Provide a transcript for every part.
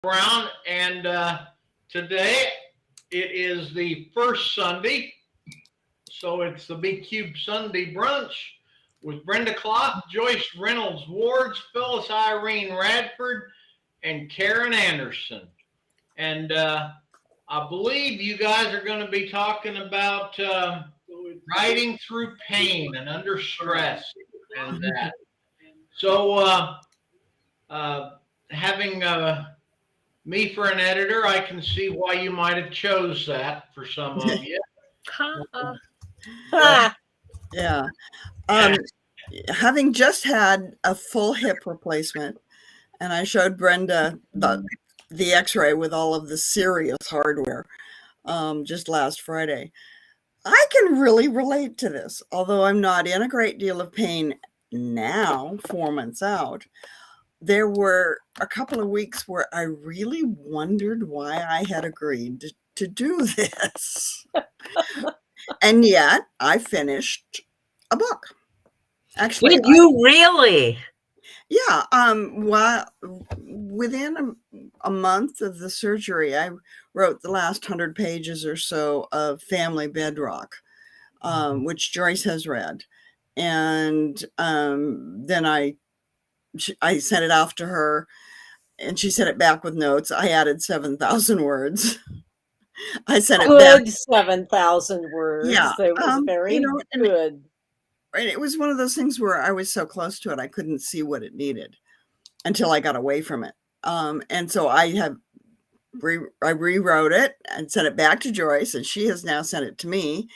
Brown, and today it is the first Sunday, so it's the Big Cube Sunday Brunch with Brenda Clough, Joyce Reynolds Ward, Phyllis Irene Radford, and Karen Anderson. And I believe you guys are going to be talking about riding through pain and under stress and that. So, having me for an editor, I can see why you might have chose that for some of you. Yeah. Having just had a full hip replacement, and I showed Brenda the x-ray with all of the serious hardware just last Friday. I can really relate to this, although I'm not in a great deal of pain now, 4 months out. There were a couple of weeks where I really wondered why I had agreed to do this. And yet I finished a book. Actually, did you really? Yeah. Within a month of the surgery, I wrote the last 100 pages or so of Family Bedrock, which Joyce has read. And then I sent it off to her, and she sent it back with notes. I added 7,000 words. I sent it back. 7,000 words. Yeah. It was very good. And it was one of those things where I was so close to it, I couldn't see what it needed until I got away from it. And so I rewrote it and sent it back to Joyce, and she has now sent it to me,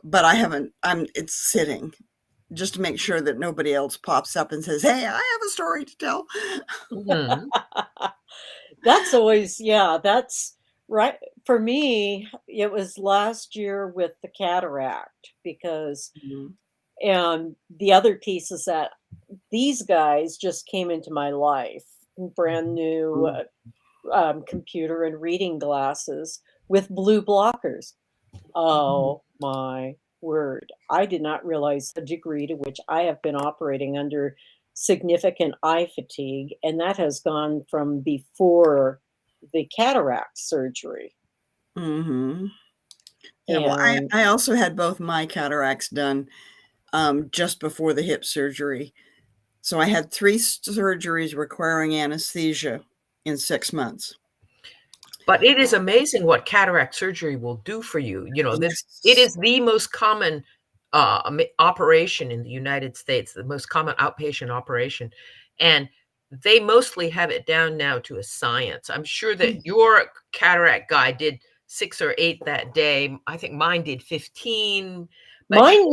but I haven't, it's sitting just to make sure that nobody else pops up and says, hey, I have a story to tell. Mm-hmm. That's always, that's right. For me, it was last year with the cataract, because and the other piece is that these guys just came into my life, brand new computer and reading glasses with blue blockers. Oh my word. I did not realize the degree to which I have been operating under significant eye fatigue, and that has gone from before the cataract surgery. Mm-hmm. Yeah, well, I also had both my cataracts done just before the hip surgery. So I had 3 surgeries requiring anesthesia in 6 months. But it is amazing what cataract surgery will do for you. You know, it is the most common operation in the United States, the most common outpatient operation. And they mostly have it down now to a science. I'm sure that your cataract guy did 6 or 8 that day. I think mine did 15. Mine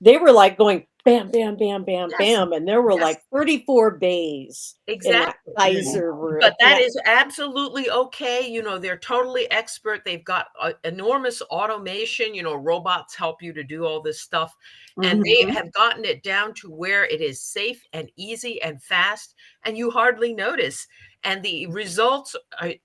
they were like going bam, bam, bam, bam, bam. And there were like 34 bays. Exactly. In that Kaiser room. But that is absolutely okay. You know, they're totally expert. They've got enormous automation. You know, robots help you to do all this stuff. And they have gotten it down to where it is safe and easy and fast, and you hardly notice. And the results,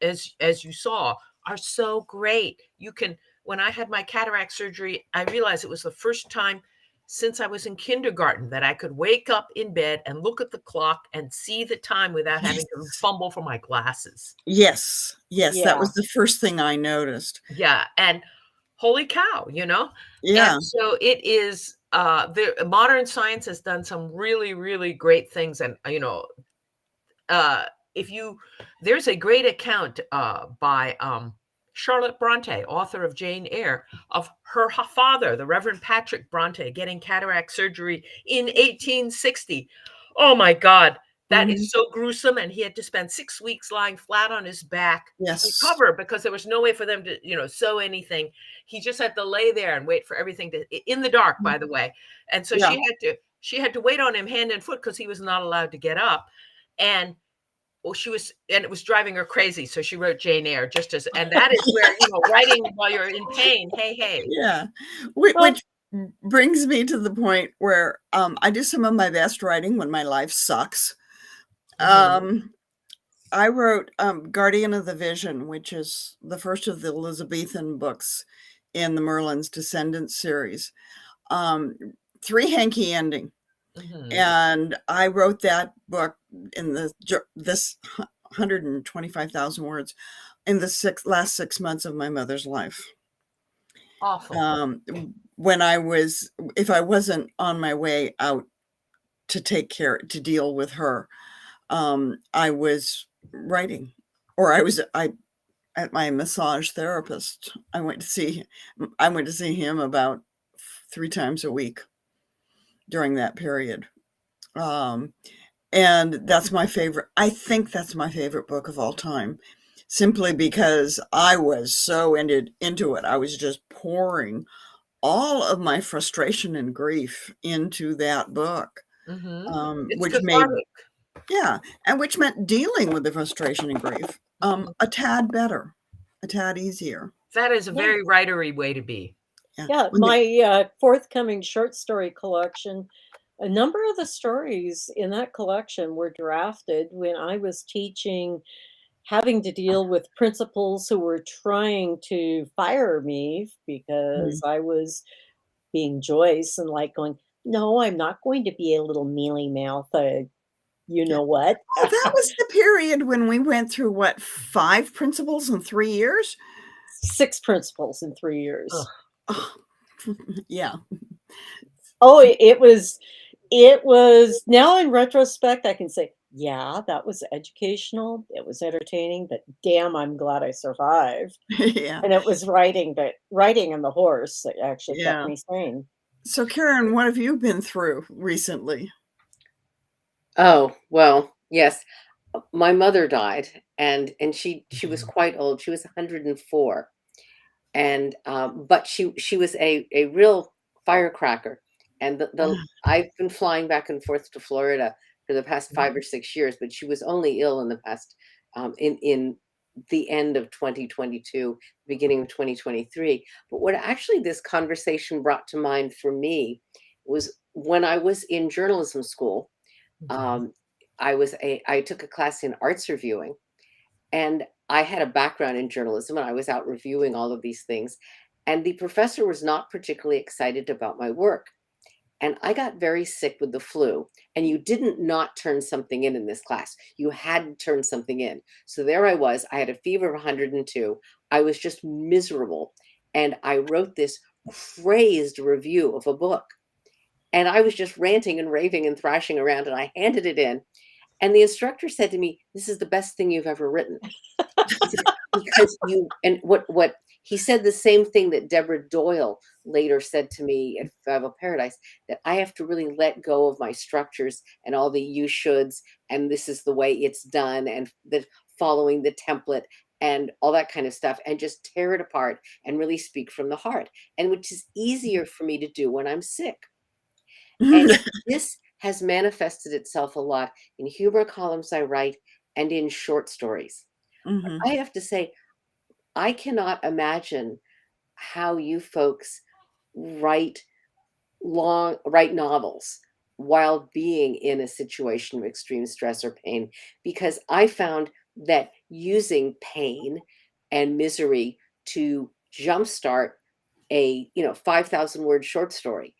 as you saw, are so great. You can, when I had my cataract surgery, I realized it was the first time since I was in kindergarten that I could wake up in bed and look at the clock and see the time without having to fumble for my glasses. Yes. That was the first thing I noticed. Yeah. And holy cow, you know? Yeah. And so it is, the modern science has done some really, really great things. And, you know, there's a great account by Charlotte Bronte, author of Jane Eyre, of her father, the Reverend Patrick Bronte, getting cataract surgery in 1860. Oh my God, that is so gruesome. And he had to spend 6 weeks lying flat on his back to recover, because there was no way for them to, you know, sew anything. He just had to lay there and wait for everything in the dark, by the way. And so she had to wait on him hand and foot, because he was not allowed to get up. And it was driving her crazy. So she wrote Jane Eyre and that is where, you know, writing while you're in pain. Hey. Yeah. Which brings me to the point where I do some of my best writing when my life sucks. I wrote Guardian of the Vision, which is the first of the Elizabethan books in the Merlin's Descendants series. 3 hanky ending. And I wrote that book in this 125,000 words in the last 6 months of my mother's life. Awful. When if I wasn't on my way out to deal with her, I was writing, or I at my massage therapist. I went to see him about 3 times a week during that period. And that's my favorite. I think that's my favorite book of all time, simply because I was so into it. I was just pouring all of my frustration and grief into that book, It's which made, cathartic. yeah, and which meant dealing with the frustration and grief a tad better, a tad easier. That is a very writery way to be. Yeah, my forthcoming short story collection, a number of the stories in that collection were drafted when I was teaching, having to deal with principals who were trying to fire me because I was being Joyce and like going, no, I'm not going to be a little mealy mouth, you know what? Oh, that was the period when we went through, what, 5 principals in 3 years? 6 principals in 3 years. Oh, yeah. Oh, it was now in retrospect, I can say, yeah, that was educational. It was entertaining, but damn, I'm glad I survived. Yeah. And it was writing and the horse that actually Yeah. kept me sane. So, Karen, what have you been through recently? Oh, well, yes. My mother died, and she was quite old. She was 104, and but she was a real firecracker. And I've been flying back and forth to Florida for the past 5 or 6 years, but she was only ill in the past in the end of 2022, beginning of 2023. But what actually this conversation brought to mind for me was when I was in journalism school. I took a class in arts reviewing, and I had a background in journalism, and I was out reviewing all of these things. And the professor was not particularly excited about my work. And I got very sick with the flu. And you didn't not turn something in this class. You had to turn something in. So there I was. I had a fever of 102. I was just miserable. And I wrote this crazed review of a book. And I was just ranting and raving and thrashing around, and I handed it in. And the instructor said to me, "This is the best thing you've ever written." Because what he said, the same thing that Deborah Doyle later said to me at Five of Paradise, that I have to really let go of my structures and all the you shoulds, and this is the way it's done, and the following the template and all that kind of stuff, and just tear it apart and really speak from the heart, and which is easier for me to do when I'm sick. And this has manifested itself a lot in humor columns I write and in short stories. I have to say, I cannot imagine how you folks write novels while being in a situation of extreme stress or pain, because I found that using pain and misery to jumpstart a 5,000 word short story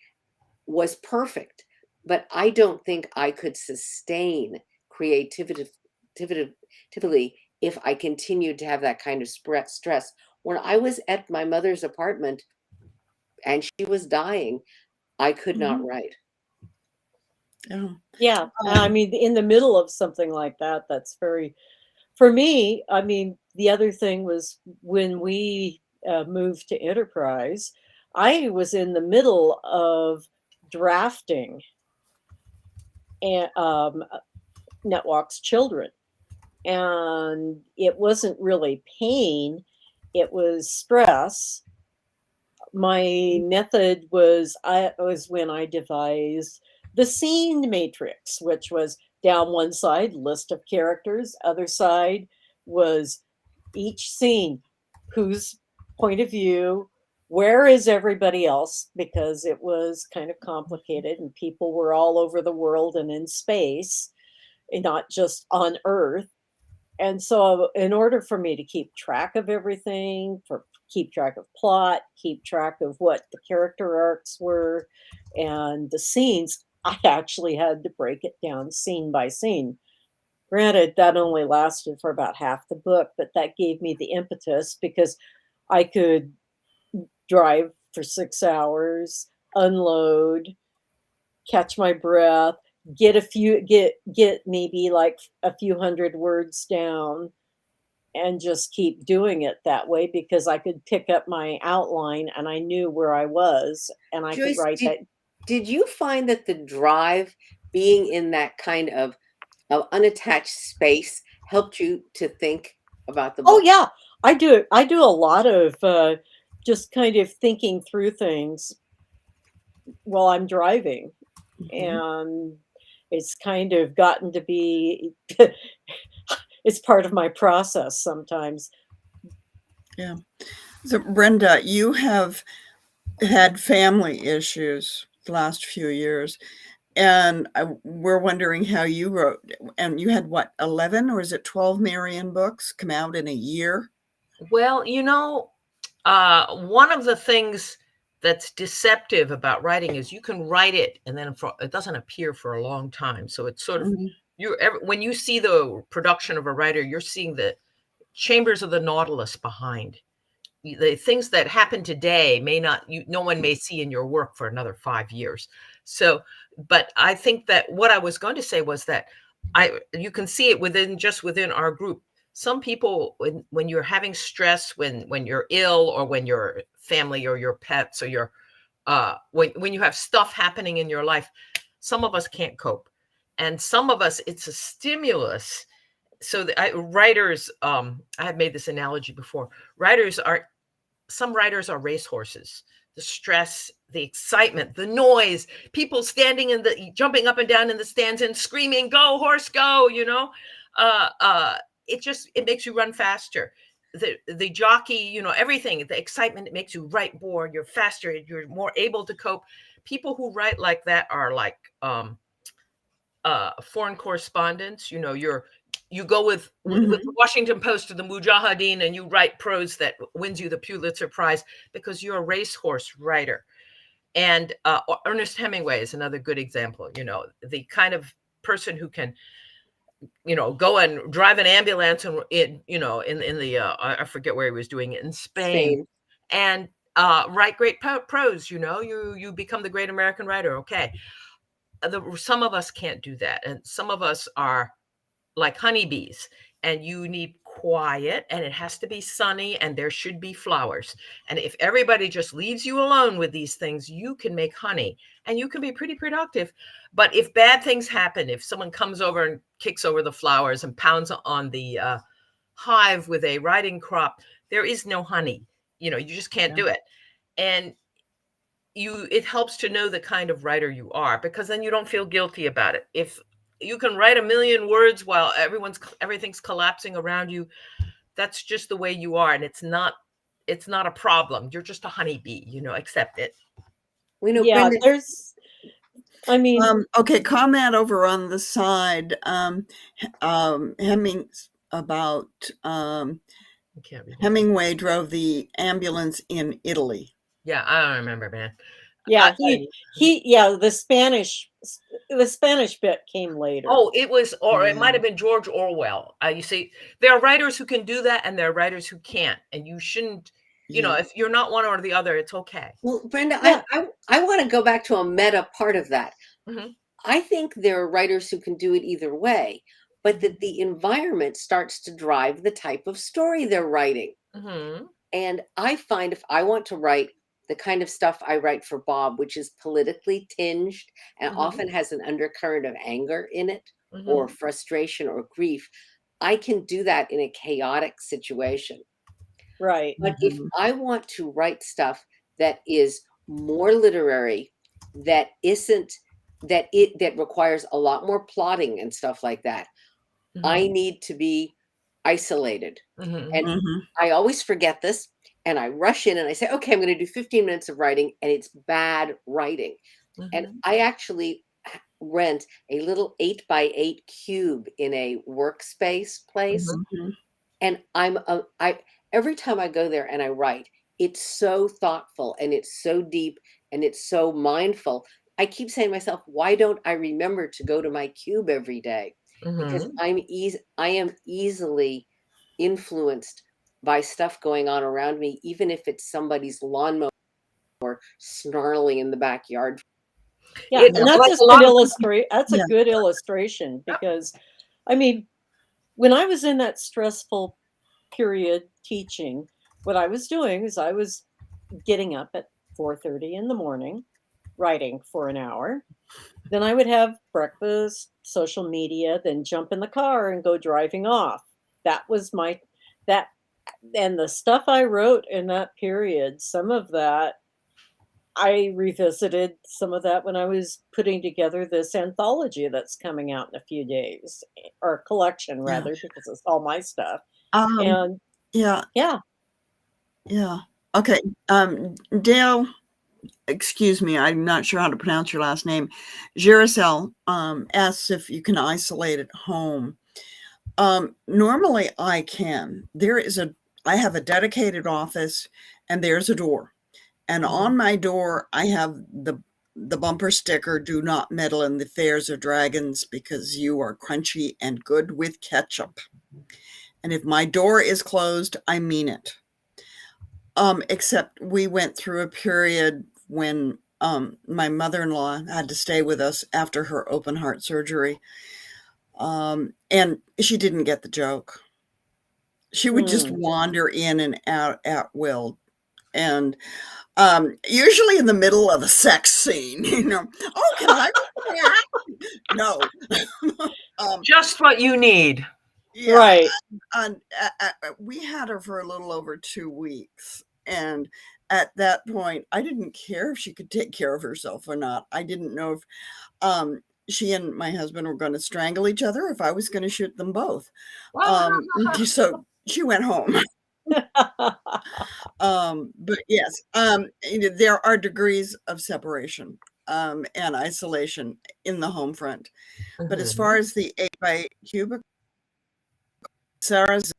was perfect. But I don't think I could sustain creativity if I continued to have that kind of stress. When I was at my mother's apartment and she was dying, I could not write. Yeah. I mean, in the middle of something like that, that's very, for me, I mean, the other thing was when we moved to Enterprise, I was in the middle of drafting and Netwalk's Children. And it wasn't really pain, it was stress. My method was when I devised the scene matrix, which was down one side, list of characters, other side was each scene, whose point of view, where is everybody else, because it was kind of complicated and people were all over the world and in space and not just on Earth. And so in order for me to keep track of everything, keep track of plot, keep track of what the character arcs were and the scenes, I actually had to break it down scene by scene. Granted, that only lasted for about half the book, but that gave me the impetus because I could drive for 6 hours, unload, catch my breath, get maybe like a few hundred words down, and just keep doing it that way because I could pick up my outline and I knew where I was and I could Joyce, write that. did you find that the drive, being in that kind of unattached space, helped you to think about the Oh book? yeah, I do. I do a lot of just kind of thinking through things while I'm driving, Mhm. and it's kind of gotten to be it's part of my process sometimes. Yeah. So, Brenda, you have had family issues the last few years, and we're wondering how you wrote. And you had what, 11 or is it 12 Marion books come out in a year? Well, one of the things that's deceptive about writing is you can write it and then it doesn't appear for a long time. So it's sort of Mhm. when you see the production of a writer, you're seeing the chambers of the Nautilus behind. The things that happen today may not no one may see in your work for another 5 years. So, but I think that what I was going to say was that you can see it within our group. Some people, when you're having stress, when you're ill, or when your family or your pets or your when you have stuff happening in your life, some of us can't cope, and some of us it's a stimulus. So writers, I have made this analogy before. Some writers are racehorses. The stress, the excitement, the noise, people standing jumping up and down in the stands and screaming, "Go horse, go!" Uh, uh, it makes you run faster. The jockey, everything, the excitement, it makes you write more. You're faster. You're more able to cope. People who write like that are like foreign correspondents. You go with the Mhm. Washington Post or the Mujahideen, and you write prose that wins you the Pulitzer Prize because you're a racehorse writer. And Ernest Hemingway is another good example. The kind of person who can go and drive an ambulance and in the I forget where he was doing it, in Spain, Spain. and write great prose. You become the great American writer. Okay, some of us can't do that, and some of us are like honeybees, and you need quiet, and it has to be sunny, and there should be flowers. And if everybody just leaves you alone with these things, you can make honey and you can be pretty productive. But if bad things happen, if someone comes over and kicks over the flowers and pounds on the hive with a riding crop, there is no honey. You just can't Yeah. do it. And it helps to know the kind of writer you are, because then you don't feel guilty about it. If you can write a million words while everything's collapsing around you, that's just the way you are, and it's not a problem. You're just a honeybee. Accept it. We know Yeah, Brenda. I mean, Okay, comment over on the side. Hemmings about I can't read it. Hemingway drove the ambulance in Italy. Yeah, I don't remember, man. yeah, I- yeah, the Spanish bit came later. oh, it was, or it might Yeah. have been George Orwell. You see, there are writers who can do that, and there are writers who can't, and you shouldn't. Yeah. If you're not one or the other, it's okay. Well, Brenda, Yeah. I want to go back to a meta part of that. Mhm. I think there are writers who can do it either way, but that the environment starts to drive the type of story they're writing. Mhm. And I find if I want to write the kind of stuff I write for Bob, which is politically tinged and Mhm. often has an undercurrent of anger in it, or Mhm. frustration or grief, I can do that in a chaotic situation. Right. But if Mhm. I want to write stuff that is more literary, that isn't that requires a lot more plotting and stuff like that, I Mhm. need to be isolated. Mhm. And Mhm. I always forget this, and I rush in and I say, okay, I'm going to do 15 minutes of writing, and it's bad writing. And Mhm. I actually rent a little 8 by 8 cube in a workspace place, Mhm. Mhm. and I every time I go there and I write, it's so thoughtful and it's so deep and it's so mindful. I keep saying to myself, why don't I remember to go to my cube every day? because Mhm. I am easily influenced by stuff going on around me, even if it's somebody's lawnmower snarling in the backyard. Yeah, It and that's like a a good lot of that's a Yeah. good illustration because I mean, when I was in that stressful period teaching, what I was doing is I was getting up at 4:30 in the morning, writing for an hour. Then I would have breakfast, social media, then jump in the car and go driving off. That was my that and the stuff I wrote in that period, some of that I revisited some of that when I was putting together this anthology that's coming out in a few days, or collection Yeah. rather, because it's all my stuff. Um, And yeah. yeah, Yeah. Okay. Dale, excuse me, I'm not sure how to pronounce your last name. Giricel asks if you can isolate at home. Normally I can. I have a dedicated office and there's a door. And on my door, I have the bumper sticker, "Do not meddle in the affairs of dragons because you are crunchy and good with ketchup." And if my door is closed, I mean it. Except we went through a period when my mother-in-law had to stay with us after her open heart surgery. And she didn't get the joke. She would just wander in and out at will. And usually in the middle of a sex scene, oh, can I? No. just what you need. Yeah. right. We had her for a little over 2 weeks. And at that point, I didn't care if she could take care of herself or not. I didn't know if she and my husband were going to strangle each other, if I was going to shoot them both. So she went home. But yes, there are degrees of separation and isolation in the home front. But as far as the 8x8 cubicle, Sarah's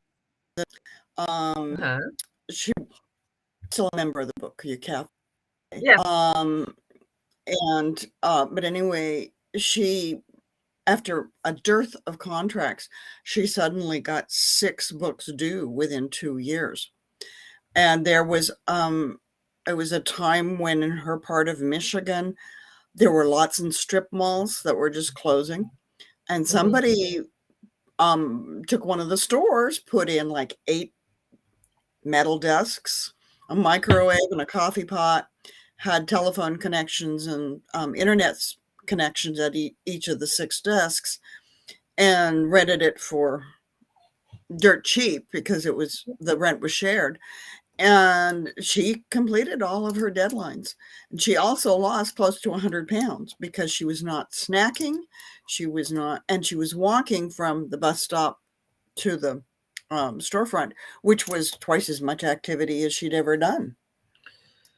she's still a member of the book, you Catholic. Yes. But anyway, she, after a dearth of contracts, she suddenly got 6 books due within 2 years. And it was a time when in her part of Michigan, there were lots of strip malls that were just closing. And somebody took one of the stores, put in like 8 metal desks, a microwave and a coffee pot, had telephone connections and internet connections at each of the 6 desks, and rented it for dirt cheap because the rent was shared. And she completed all of her deadlines. And she also lost close to 100 pounds because she was not snacking. She was walking from the bus stop to the storefront, which was twice as much activity as she'd ever done.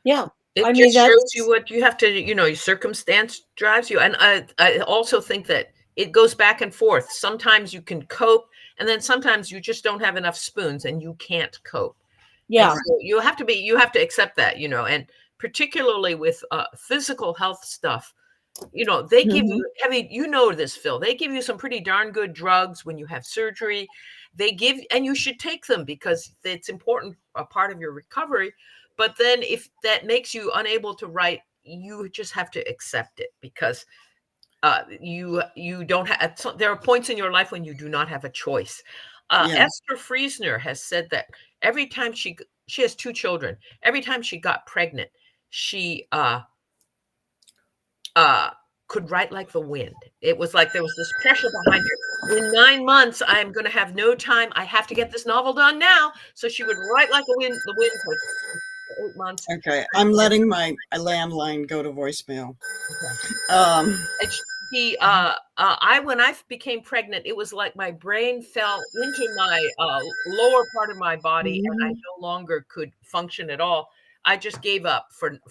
Yeah. It I mean, just shows that's you what you have to, your circumstance drives you. And I also think that it goes back and forth. Sometimes you can cope, and then sometimes you just don't have enough spoons and you can't cope. And yeah. so you have to accept that, and particularly with physical health stuff, they give Mhm. you this, Phil, they give you some pretty darn good drugs when you have surgery. And you should take them because it's important, a part of your recovery. But then if that makes you unable to write, you just have to accept it because you don't have, there are points in your life when you do not have a choice. Yeah. Esther Friesner has said that every time she has 2 children, every time she got pregnant, she could write like the wind. It was like there was this pressure behind her. In 9 months, I'm going to have no time. I have to get this novel done now. So she would write like the wind for 8 months. Okay. I'm letting my landline go to voicemail. Okay. When I became pregnant, it was like my brain fell into my lower part of my body, and I no longer could function at all. I just gave up for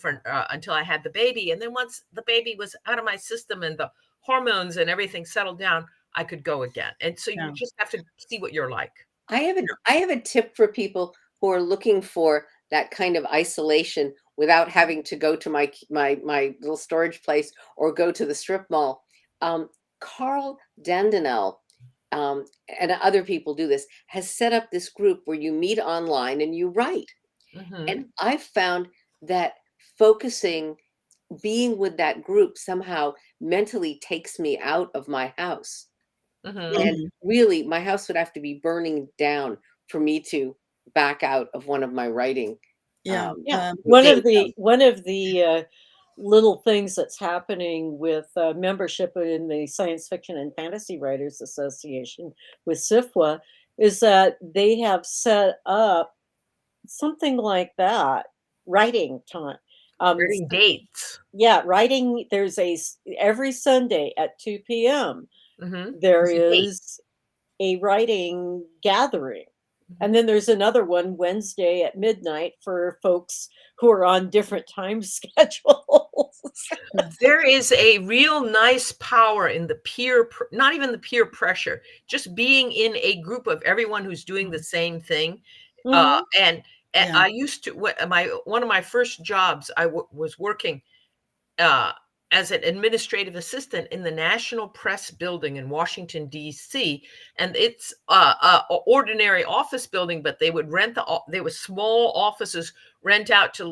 until I had the baby, and then once the baby was out of my system and the hormones and everything settled down, I could go again. And so you just have to see what you're like. I have a tip for people who are looking for that kind of isolation without having to go to my little storage place or go to the strip mall. Carl Dandenel and other people do this, has set up this group where you meet online and you write. Mhm. And I've found that focusing, being with that group somehow mentally takes me out of my house. Mhm. And really, my house would have to be burning down for me to back out of one of my writing. Yeah. Yeah, days. one of the little things that's happening with membership in the Science Fiction and Fantasy Writers Association with SIFWA is that they have set up something like that, writing time. Writing dates. Yeah, writing. There's every Sunday at 2 p.m. Mhm. there It's a date. is a writing gathering. Mm-hmm. And then there's another one Wednesday at midnight for folks who are on different time schedules. There is a real nice power in the not even the peer pressure, just being in a group of everyone who's doing the same thing. Mhm. And Yeah. I used to, one of my first jobs, I was working as an administrative assistant in the National Press Building in Washington, D.C. And it's a ordinary office building, but they would there were small offices rented out to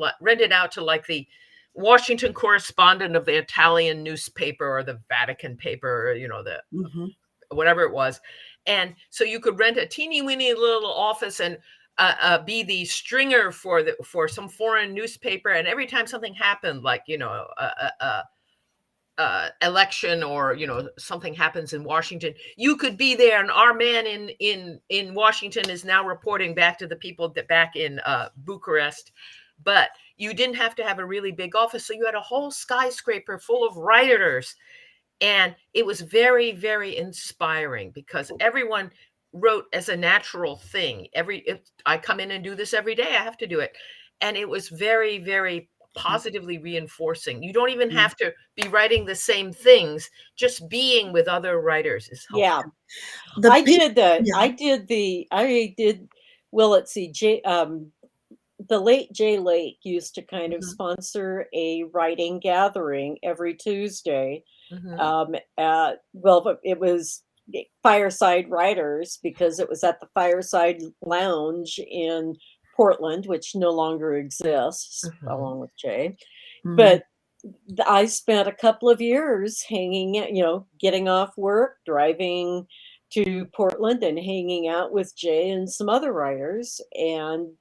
like the Washington correspondent of the Italian newspaper or the Vatican paper, or, the Mhm. whatever it was. And so you could rent a teeny weeny little office and be the stringer for some foreign newspaper. And every time something happened, like, election, or something happens in Washington, you could be there, and our man in Washington is now reporting back to the people that back in Bucharest. But you didn't have to have a really big office, so you had a whole skyscraper full of writers, and it was very, very inspiring because everyone wrote as a natural thing. If I come in and do this every day, I have to do it, and it was very, very positively reinforcing. You don't even have to be writing the same things. Just being with other writers is helpful. Yeah. The I pe- did the yeah. I did well, let's see, the late Jay Lake used to kind of Mhm. sponsor a writing gathering every Tuesday. Mhm. Well, it was Fireside Writers because it was at the Fireside Lounge in Portland, which no longer exists, Mhm. along with Jay. Mhm. But I spent a couple of years getting off work, driving to Portland and hanging out with Jay and some other writers. And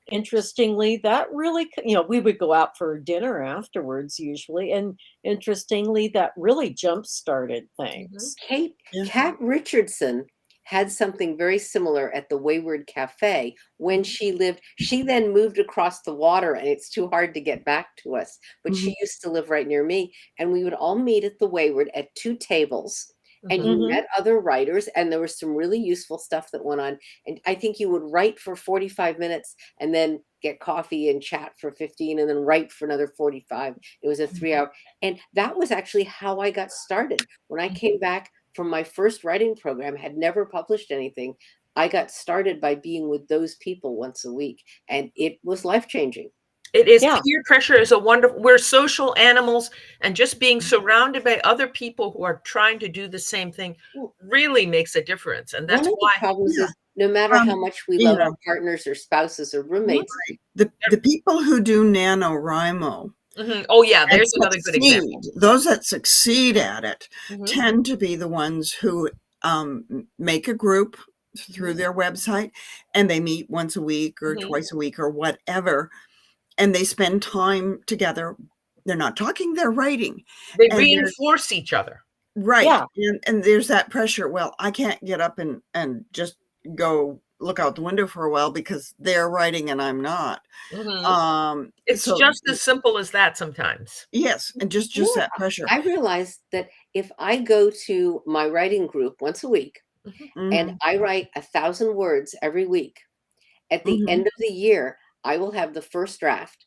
interestingly, that really, we would go out for dinner afterwards usually. And interestingly, that really jump started things. Yeah. Kat Richardson had something very similar at the Wayward Cafe when she lived. She then moved across the water, and it's too hard to get back to us. But she used to live right near me, and we would all meet at the Wayward at 2 tables. And you Mhm. met other writers, and there was some really useful stuff that went on. And I think you would write for 45 minutes and then get coffee and chat for 15 and then write for another 45. It was a 3-hour. And that was actually how I got started. When I came back from my first writing program, had never published anything, I got started by being with those people once a week, and it was life-changing. It is. Yeah. Peer pressure is we're social animals, and just being surrounded by other people who are trying to do the same thing really makes a difference. And One that's of the why problems Yeah. is no matter how much we love our partners or spouses or roommates, The people who do NaNoWriMo Oh yeah, and there's another good example. those that succeed at it Mhm. tend to be the ones who make a group through their website, and they meet once a week or Mhm. twice a week or whatever, and they spend time together. They're not talking, they're writing. They And they're reinforce each other. right. Yeah. And there's that pressure. Well, I can't get up and just go look out the window for a while because they're writing and I'm not. Mhm. It's So just as simple as that sometimes. yes, and just you know what? that pressure. I realized that if I go to my writing group once a week and Mhm. I write 1,000 words every week, at the Mhm. end of the year, I will have the first draft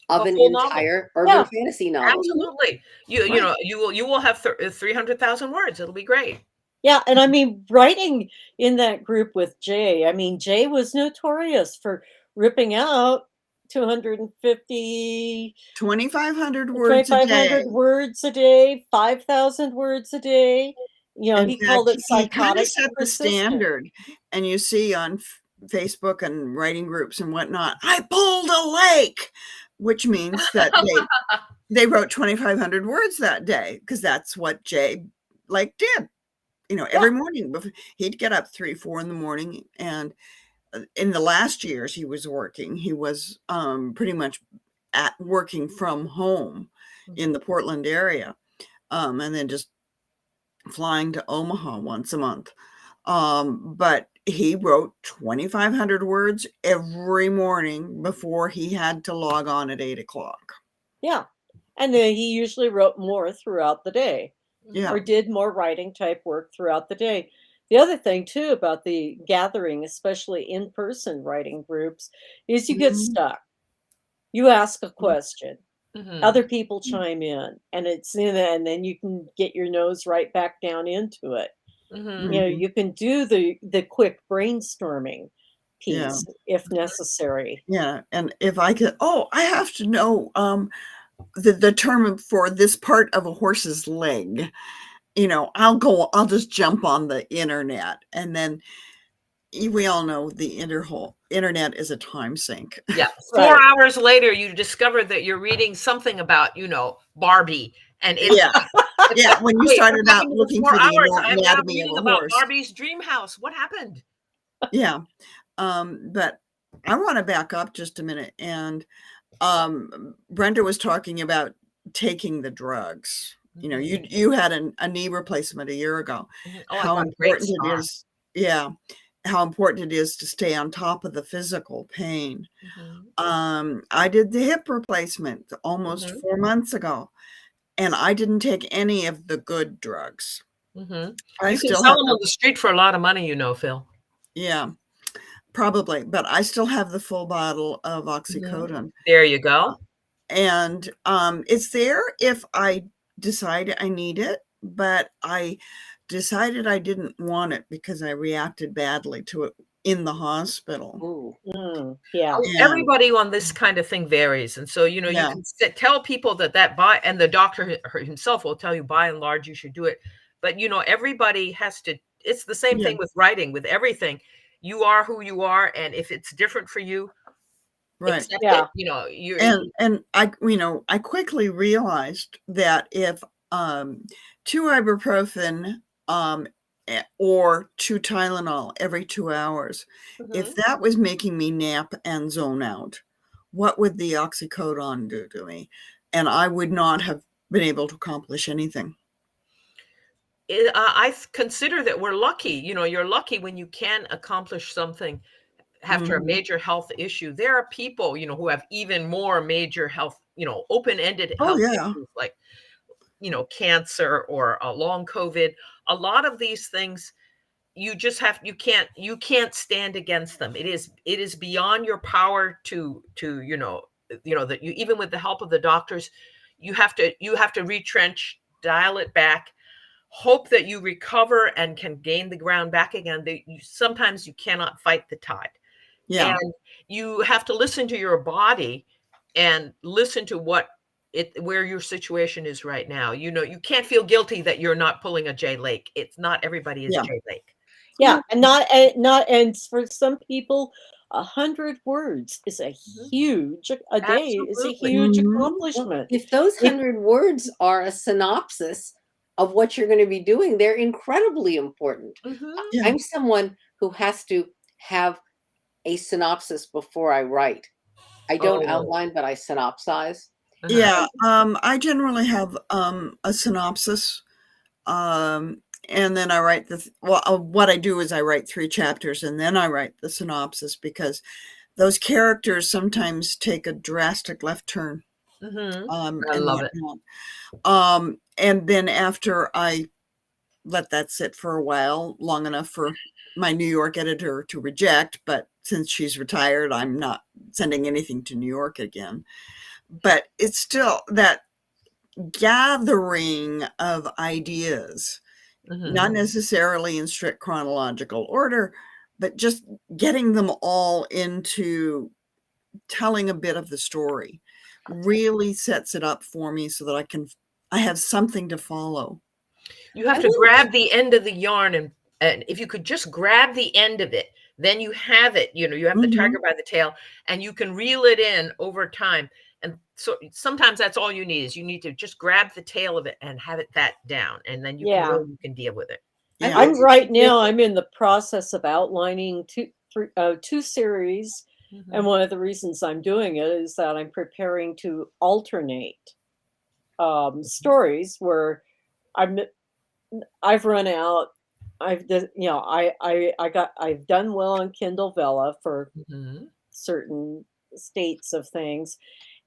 of A an full novel. entire urban Yeah. fantasy novel. Absolutely. You will have 300,000 words. It'll be great. Yeah, and I mean, writing in that group with Jay, I mean, Jay was notorious for ripping out 250, 2,500 words a 2,500 day. words a day, 5,000 words a day. You know, In he fact, called it he kind of psychotic set the persistence. standard, and you see on Facebook and writing groups and whatnot, I pulled a lake, which means that they wrote 2,500 words that day, because that's what Jay Lake did. You know, every morning he'd get up 3, 4 in the morning, and in the last years he was working, he was pretty much working from home in the Portland area, and then just flying to Omaha once a month. But he wrote 2,500 words every morning before he had to log on at 8 o'clock. Yeah. And then he usually wrote more throughout the day. Yeah. Or did more writing type work throughout the day. The other thing too about the gathering, especially in-person writing groups, is you get stuck. You ask a question, other people chime in, and and then you can get your nose right back down into it. You know, you can do the quick brainstorming piece if necessary. Yeah. And if I could, I have to know the term for this part of a horse's leg. You know, I'll just jump on the internet, and then we all know the internet is a time sink. Yeah. 4 hours later, you discover that you're reading something about, Barbie. And it's yeah. When you started out looking for the I'm now anatomy reading of a about horse. Barbie's dream house. What happened? Yeah. But I want to back up just a minute. And Brenda was talking about taking the drugs. You know, you had a knee replacement a year ago. How important it is. Yeah. How important it is to stay on top of the physical pain. I did the hip replacement almost 4 months ago, and I didn't take any of the good drugs. You can sell them on the street for a lot of money, Phil. Yeah, probably, but I still have the full bottle of oxycodone. There you go. And it's there if I decide I need it, but I decided I didn't want it because I reacted badly to it in the hospital. Yeah. Everybody on this kind of thing varies. And so, you can tell people that and the doctor himself will tell you, by and large, you should do it. But, everybody has to, it's the same thing with writing, with everything. You are who you are. And if it's different for you, accept it. And I quickly realized that if 2 ibuprofen or 2 Tylenol every 2 hours, if that was making me nap and zone out, what would the oxycodone do to me? And I would not have been able to accomplish anything. I consider that we're lucky. You're lucky when you can accomplish something after a major health issue. There are people, who have even more major health, open-ended health issues like, cancer or a long COVID. A lot of these things, you can't stand against them. It is beyond your power to that you, even with the help of the doctors, you have to retrench, dial it back, hope that you recover and can gain the ground back again. Sometimes you cannot fight the tide. Yeah. And you have to listen to your body and listen to where your situation is right now. You can't feel guilty that you're not pulling a Jay Lake. It's not everybody is Jay Lake. Yeah. And for some people, 100 words is a huge, a day is a huge accomplishment. If those 100 words are a synopsis of what you're going to be doing, they're incredibly important. I'm someone who has to have a synopsis before I write. I don't outline, but I synopsize. Yeah, I generally have a synopsis, and then I write what I do is I write 3 chapters and then I write the synopsis, because those characters sometimes take a drastic left turn. I love it. And then after I let that sit for a while, long enough for my New York editor to reject, but since she's retired, I'm not sending anything to New York again. But it's still that gathering of ideas, not necessarily in strict chronological order, but just getting them all into telling a bit of the story really sets it up for me so that I have something to follow. You have I to wonder- grab the end of the yarn, and if you could just grab the end of it, then you have it. You know, you have the tiger by the tail, and you can reel it in over time. And so sometimes that's all you need is you need to just grab the tail of it and have it that down, and then you can know you can deal with it. Yeah. I'm right now. I'm in the process of outlining two series, and one of the reasons I'm doing it is that I'm preparing to alternate stories where I've run out. I've done well on Kindle Vella for certain states of things,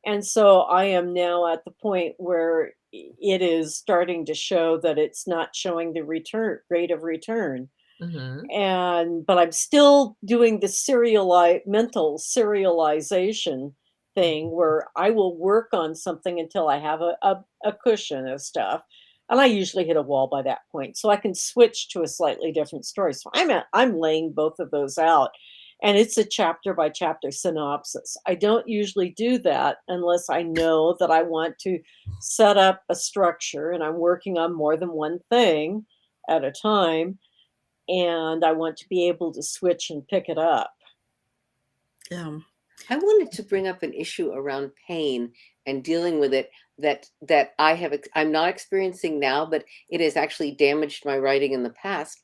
and so I am now at the point where it is starting to show that it's not showing the rate of return. But I'm still doing the mental serialization thing where I will work on something until I have a cushion of stuff. And I usually hit a wall by that point. So I can switch to a slightly different story. So I'm laying both of those out. And it's a chapter by chapter synopsis. I don't usually do that unless I know that I want to set up a structure and I'm working on more than one thing at a time. And I want to be able to switch and pick it up. Yeah. I wanted to bring up an issue around pain and dealing with it that I'm not experiencing now, but it has actually damaged my writing in the past.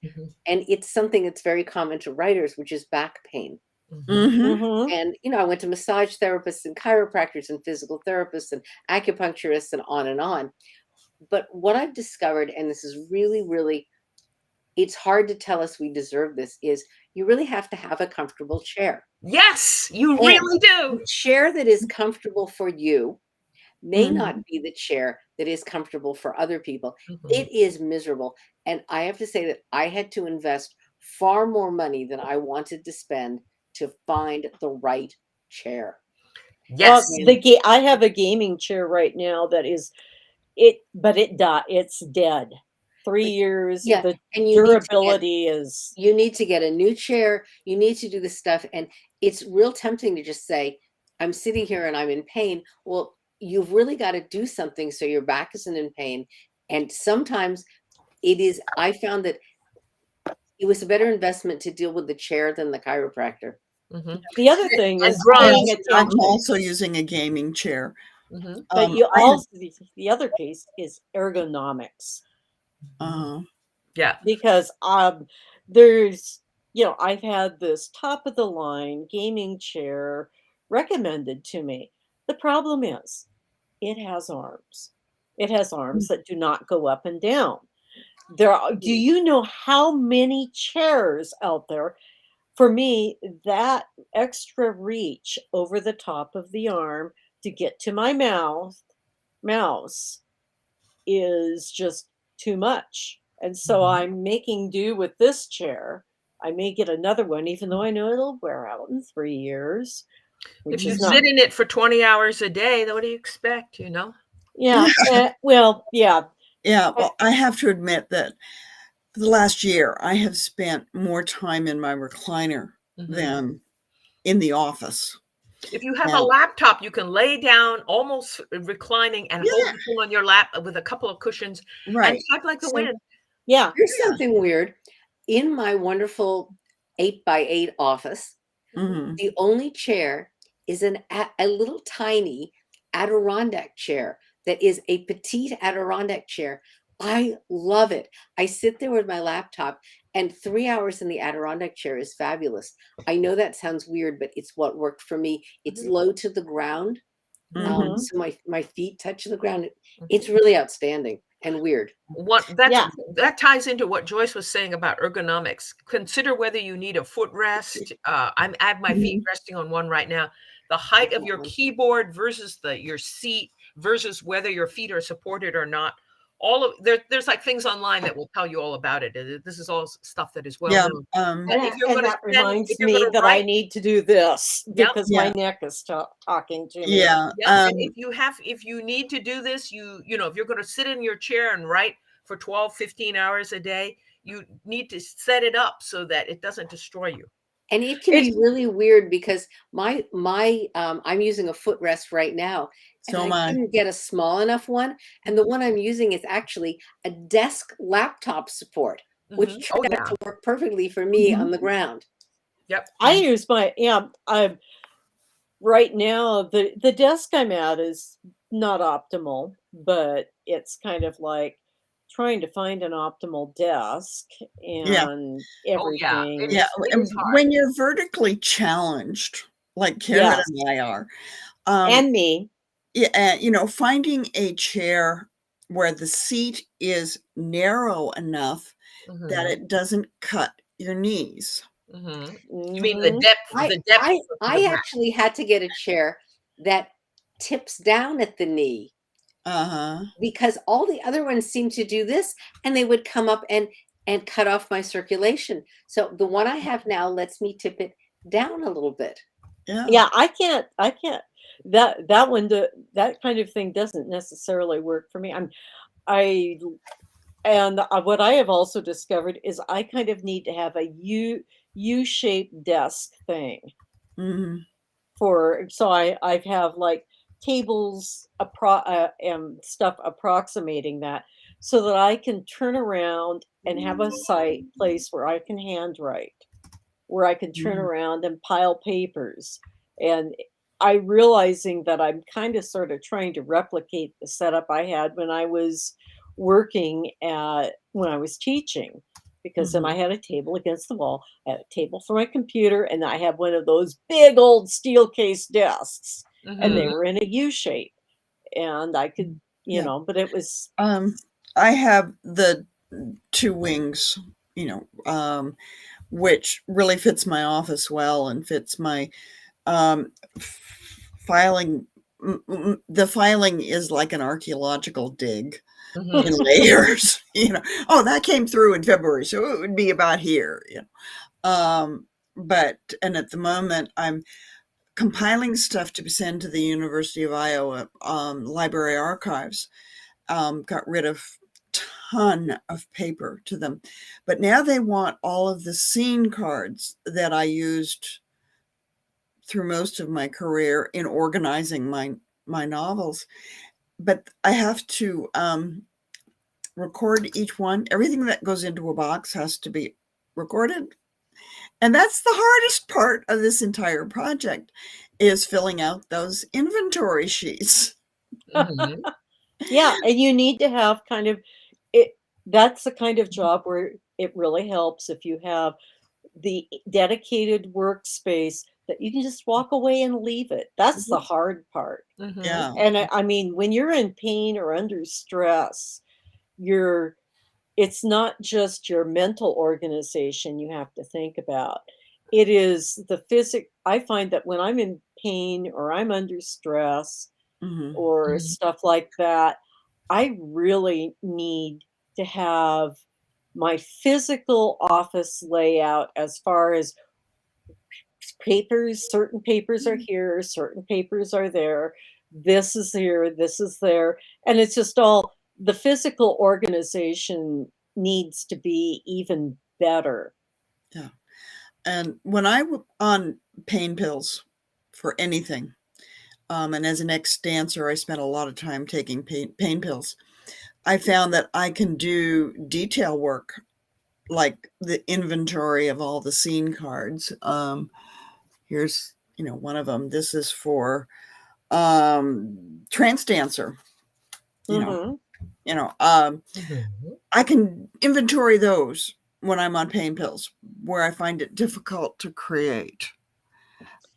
And it's something that's very common to writers, which is back pain. And, I went to massage therapists and chiropractors and physical therapists and acupuncturists and on and on. But what I've discovered, and this is really, really, it's hard to tell us we deserve this, is you really have to have a comfortable chair. Yes, you really do. The chair that is comfortable for you may not be the chair that is comfortable for other people. It is miserable. And I have to say that I had to invest far more money than I wanted to spend to find the right chair. Yes. I have a gaming chair right now that is but it's dead. 3 years. Yeah, The and durability is. You need to get a new chair. You need to do the stuff. And it's real tempting to just say, I'm sitting here and I'm in pain. Well, you've really got to do something so your back isn't in pain. And sometimes I found that it was a better investment to deal with the chair than the chiropractor. The other thing is I'm also using a gaming chair. But the other piece is ergonomics. Yeah. Because there's, I've had this top of the line gaming chair recommended to me. The problem is it has arms. It has arms that do not go up and down. Do you know how many chairs out there? For me, that extra reach over the top of the arm to get to my mouse is just too much. And so I'm making do with this chair. I may get another one, even though I know it'll wear out in 3 years. If you sit in it for 20 hours a day, then what do you expect, Yeah. Well, yeah. Yeah. Well, I have to admit that for the last year, I have spent more time in my recliner than in the office. If you have a laptop, you can lay down almost reclining and hold the phone on your lap with a couple of cushions and type like the wind. Yeah. Here's something weird. In my wonderful 8x8 office, the only chair is a little tiny Adirondack chair that is a petite Adirondack chair. I love it. I sit there with my laptop, and 3 hours in the Adirondack chair is fabulous. I know that sounds weird, but it's what worked for me. It's low to the ground, so my feet touch the ground. It's really outstanding and weird. That ties into what Joyce was saying about ergonomics. Consider whether you need a footrest. I have my feet resting on one right now. The height of your keyboard versus your seat versus whether your feet are supported or not. There's like things online that will tell you all about it. This is all stuff that is well known. And that reminds me that I need to do this because my neck is talking to me. If you need to do this, if you're going to sit in your chair and write for 12, 15 hours a day, you need to set it up so that it doesn't destroy you. And it can be really weird because I'm using a footrest right now, and So I am I. couldn't get a small enough one. And the one I'm using is actually a desk laptop support, which Mhm. turned Oh out yeah. to work perfectly for me Mhm. on the ground. Yep. I use my I'm right now the desk I'm at is not optimal, but it's kind of like trying to find an optimal desk Yeah. and Oh yeah. everything. Yeah. It And is hard. when you're vertically challenged, like Karen Yes. and I are, And me. yeah, finding a chair where the seat is narrow enough that Mhm. it doesn't cut your knees. Mhm. You mean Mhm. the depth I of the back. actually had to get a chair that tips down at the knee Uh-huh. because all the other ones seem to do this, and they would come up and cut off my circulation. So the one I have now lets me tip it down a little bit. Yeah. Yeah, I can't that one that kind of thing doesn't necessarily work for me. I and what I have also discovered is I kind of need to have a U-shaped desk thing Mhm. for so I have like tables and stuff approximating that so that I can turn around and have a site place where I can handwrite, where I can turn Mhm. around and pile papers. And I realizing that I'm kind of sort of trying to replicate the setup I had when I was when I was teaching. Because then I Mhm. had a table against the wall, I had a table for my computer, and I had one of those big old steel case desks, and they Mhm. were in a U shape. And I could, Yeah. but it was I have the two wings, which really fits my office well and fits my filing. The filing is like an archaeological dig Mhm. in layers. Oh, that came through in February, so it would be about here. And at the moment, I'm compiling stuff to send to the University of Iowa Library Archives. Got rid of ton of paper to them, but now they want all of the scene cards that I used through most of my career in organizing my novels. But I have to record each one. Everything that goes into a box has to be recorded, and that's the hardest part of this entire project, is filling out those inventory sheets. Mhm. yeah, and you need to have kind of it that's the kind of job where it really helps if you have the dedicated workspace that you can just walk away and leave it. That's the hard part. Mhm. Yeah. And I mean, when you're in pain or under stress, you're it's not just your mental organization you have to think about. It is the physic. I find that when I'm in pain or I'm under stress Mhm. or Mhm. stuff like that, I really need to have my physical office layout as far as papers, certain papers are here, certain papers are there, this is here, this is there. And it's just all the physical organization needs to be even better. Yeah. And when on pain pills for anything, and as an ex-dancer, I spent a lot of time taking pain pills. I found that I can do detail work, like the inventory of all the scene cards. Here's, one of them. This is for trance dancer. You know, Mhm. Mhm. I can inventory those when I'm on pain pills, where I find it difficult to create.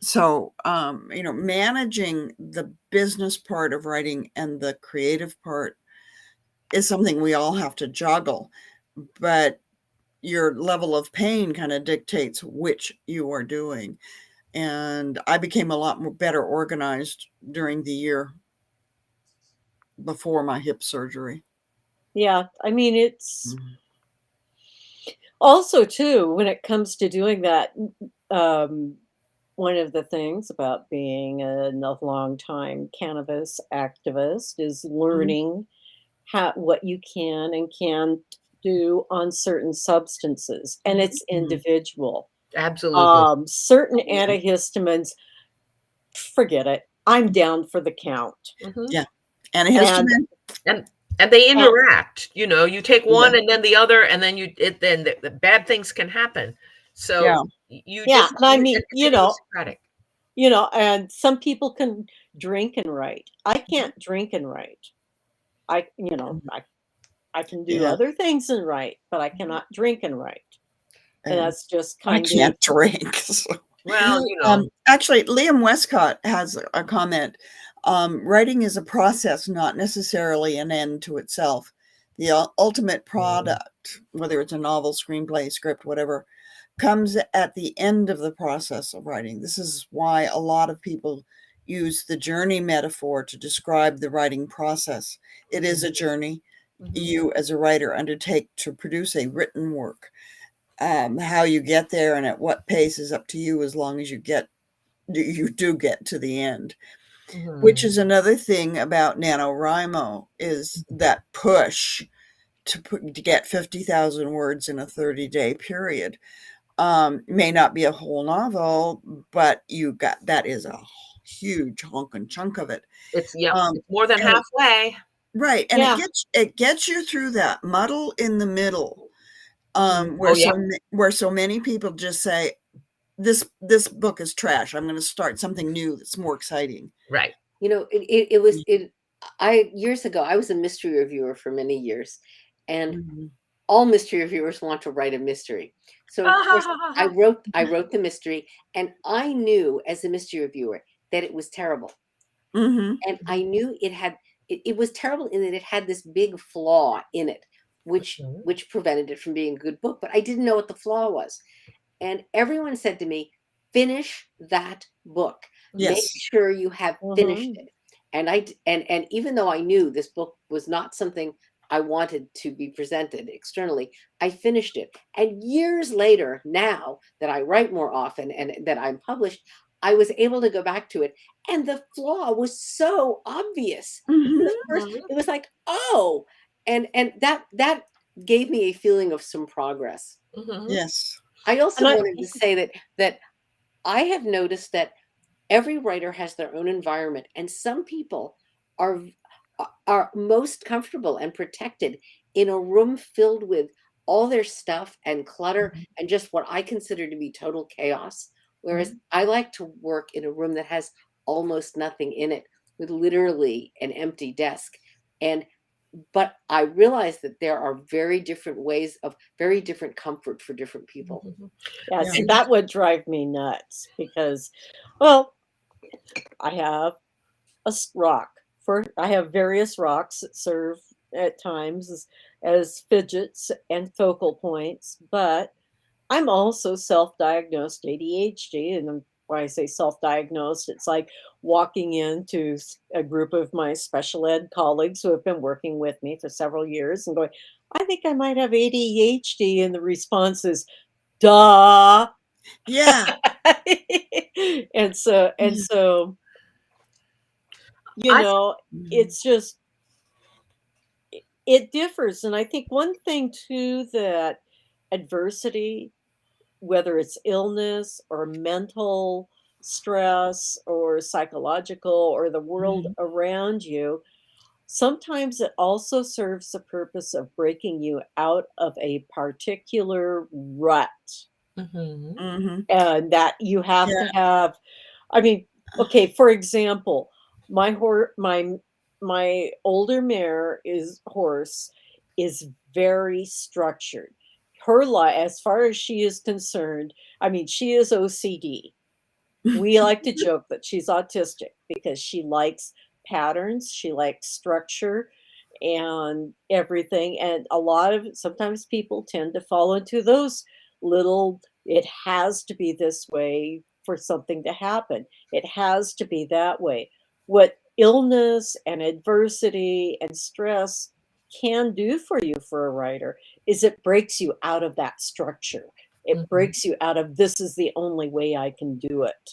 So, managing the business part of writing and the creative part is something we all have to juggle, but your level of pain kind of dictates which you are doing. And I became a lot more better organized during the year before my hip surgery. Yeah, I mean it's Mhm. also too when it comes to doing that. Um, One of the things about being a long time cannabis activist is Mhm. learning what you can and can't do on certain substances, and it's Mhm. individual. Absolutely. Certain antihistamines, forget it. I'm down for the count. Mhm. Yeah. Antihistamine. And they interact. You take one Yeah. and then the other, and then then the bad things can happen. So Yeah. you Yeah, just and I mean, it's idiosyncratic. And some people can drink and write. I can't drink and write. I can do Yeah. other things and write, but I cannot drink and write. And Yeah. that's just I kind can't of drink. So. Well, Actually, Liam Westcott has a comment. Writing is a process, not necessarily an end to itself. The ultimate product, whether it's a novel, screenplay, script, whatever, comes at the end of the process of writing. This is why a lot of people use the journey metaphor to describe the writing process. It is a journey you as a writer undertake to produce a written work. How you get there and at what pace is up to you, as long as you do get to the end. Which is another thing about NaNoWriMo, is that push to get 50,000 words in a 30-day period. May not be a whole novel, but that is a huge honking chunk of it. it's Um, it's more than and halfway. Right, and Yeah. it gets you through that muddle in the middle, Oh, yeah. where so many people just say, this book is trash. I'm going to start something new that's more exciting. Right. It was years ago, I was a mystery reviewer for many years, and all mystery reviewers want to write a mystery. So of course I wrote the mystery, and I knew as a mystery reviewer that it was terrible. And I knew it was terrible in that it had this big flaw in it, which prevented it from being a good book. But I didn't know what the flaw was. And everyone said to me, finish that book. Make Yes. sure you have finished it. And and even though I knew this book was not something I wanted to be presented externally, I finished it. And years later, now that I write more often and that I'm published, I was able to go back to it. And the flaw was so obvious. First, it was like, oh, and that gave me a feeling of some progress. Yes. I also wanted to say that I have noticed that every writer has their own environment, and some people are most comfortable and protected in a room filled with all their stuff and clutter and just what I consider to be total chaos. Whereas I like to work in a room that has almost nothing in it, with literally an empty desk. But I realize that there are very different ways of very different comfort for different people. Yeah, see, that would drive me nuts because, well, I have a rock. I have various rocks that serve at times as fidgets and focal points, but I'm also self-diagnosed ADHD. And when I say self-diagnosed, it's like walking into a group of my special ed colleagues who have been working with me for several years and going, I think I might have ADHD. And the response is, duh. Yeah. and so, it's just, it differs. And I think one thing too, that adversity, whether it's illness or mental stress or psychological or the world around you, sometimes it also serves the purpose of breaking you out of a particular rut. And that you have to have, I mean, okay, for example, my older mare horse is very structured. Her life, as far as she is concerned, I mean, she is OCD. We like to joke that she's autistic because she likes patterns, she likes structure and everything. And sometimes people tend to fall into those little, it has to be this way for something to happen. It has to be that way. What illness and adversity and stress can do for you, for a writer, is it breaks you out of that structure. It breaks you out of, this is the only way I can do it.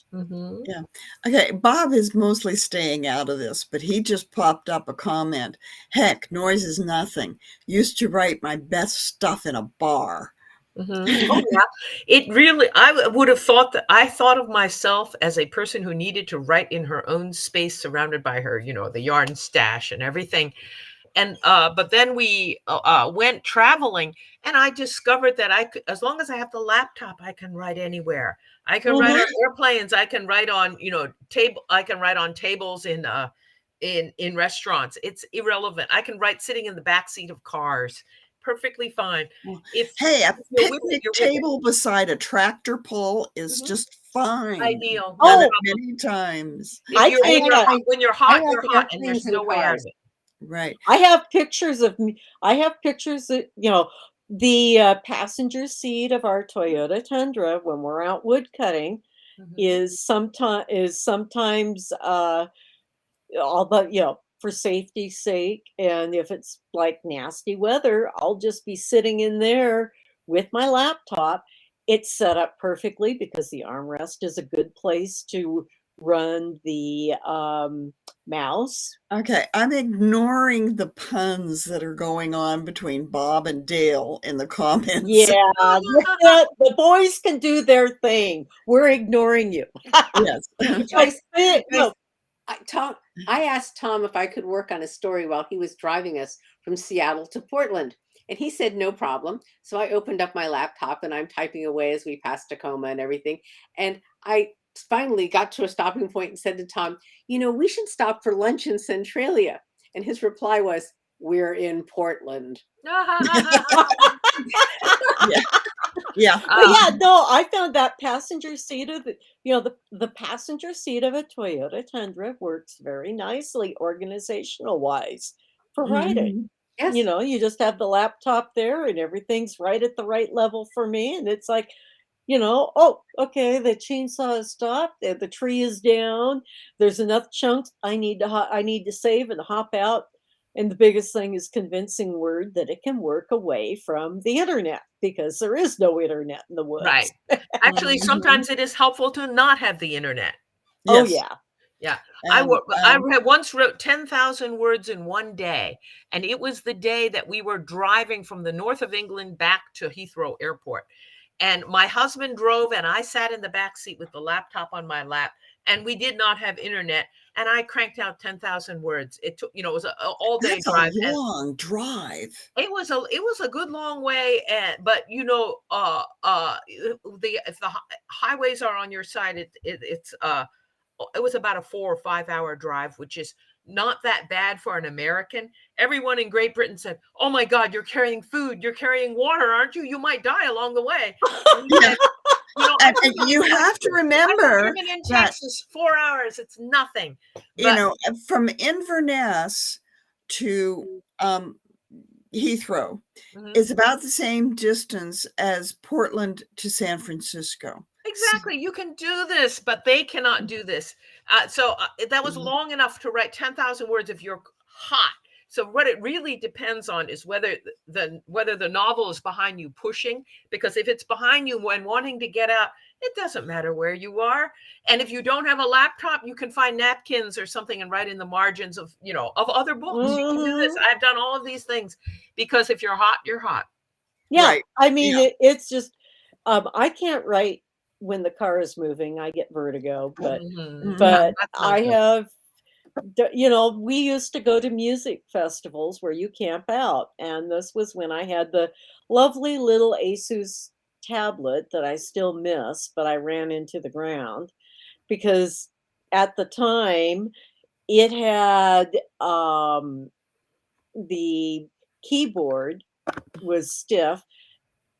Yeah. Okay. Bob is mostly staying out of this, but he just popped up a comment. Heck, noise is nothing. Used to write my best stuff in a bar. Mhm. Oh, yeah. It really would have thought that I thought of myself as a person who needed to write in her own space surrounded by her, the yarn stash and everything. And but then we went traveling, and I discovered that I could, as long as I have the laptop, I can write anywhere. I can write on airplanes. I can write on table. I can write on tables in restaurants. It's irrelevant. I can write sitting in the back seat of cars. Perfectly fine. If Hey, a you're with it, picnic you're with it. table beside a tractor pull is Mhm. just fine. Ideal. Done No it Oh, problem. many times. I If you're think when you're that hot, when you're I hot, like you're hot, and airplanes there's and no way out of cars. it. Right. I have pictures of me. I have pictures that, the passenger seat of our Toyota Tundra when we're out wood cutting Mhm. is sometimes although for safety's sake, and if it's like nasty weather, I'll just be sitting in there with my laptop. It's set up perfectly because the armrest is a good place to run the mouse. Okay, I'm ignoring the puns that are going on between Bob and Dale in the comments. Yeah, the boys can do their thing. We're ignoring you. Yes. Joyce, No, I asked Tom if I could work on a story while he was driving us from Seattle to Portland. And he said, no problem. So I opened up my laptop and I'm typing away as we passed Tacoma and everything. And I finally got to a stopping point and said to Tom, we should stop for lunch in Centralia. And his reply was, we're in Portland. Yeah. Yeah. but yeah, no, I found that passenger seat of the passenger seat of a Toyota Tundra works very nicely organizational wise for writing. Mhm. Yes. You just have the laptop there and everything's right at the right level for me. And it's like, oh, okay, the chainsaw is stopped, the tree is down, there's enough chunks I need to save and hop out. And the biggest thing is convincing Word that it can work away from the internet because there is no internet in the Right. woods. Actually, Mhm. sometimes it is helpful to not have the internet. Oh Yes. yeah. Yeah. And, I once wrote 10,000 words in one day, and it was the day that we were driving from the north of England back to Heathrow Airport. And my husband drove, and I sat in the back seat with the laptop on my lap, and we did not have internet. And I cranked out 10,000 words. It took, it was an all day that's a drive. And long drive. it was a good long way, but if the highways are on your side, it was about a 4 or 5 hour drive, which is not that bad for an American. Everyone in Great Britain said, "Oh my God, you're carrying food, you're carrying water, aren't you? You might die along the way." And we said, And you have to I've remember driven in that, Texas 4 hours. It's nothing. But from Inverness to Heathrow Mhm. is about the same distance as Portland to San Francisco. Exactly. You can do this, but they cannot do this. That was long enough to write 10,000 words if you're hot. So what it really depends on is whether the novel is behind you pushing, because if it's behind you when wanting to get out, it doesn't matter where you are. And if you don't have a laptop, you can find napkins or something and write in the margins of other books. You can do this. Mhm. I've done all of these things because if you're hot, you're hot. Yeah, Right. I mean, Yeah. it's just I can't write when the car is moving. I get vertigo, but Mhm. but That's no I good. have we used to go to music festivals where you camp out, and this was when I had the lovely little Asus tablet that I still miss, but I ran into the ground because at the time it had the keyboard was stiff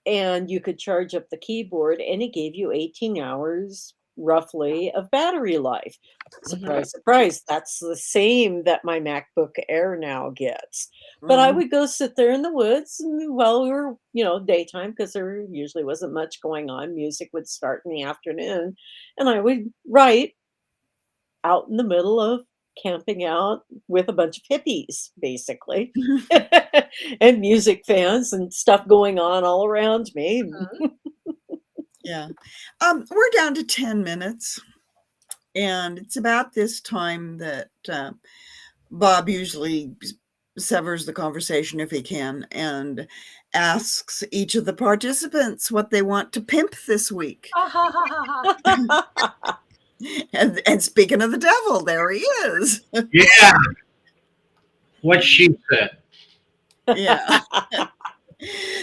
and you could charge up the keyboard and it gave you 18 hours roughly of battery life. Surprise, surprise. That's the same that my MacBook Air now gets. But I would go sit there in the woods while we were, daytime, because there usually wasn't much going on. Music would start in the afternoon. And I would write out in the middle of camping out with a bunch of hippies, basically, and music fans and stuff going on all around me. Yeah. We're down to 10 minutes, and it's about this time that Bob usually severs the conversation if he can. And asks each of the participants what they want to pimp this week. And speaking of the devil, there he is. Yeah. What she said. Yeah.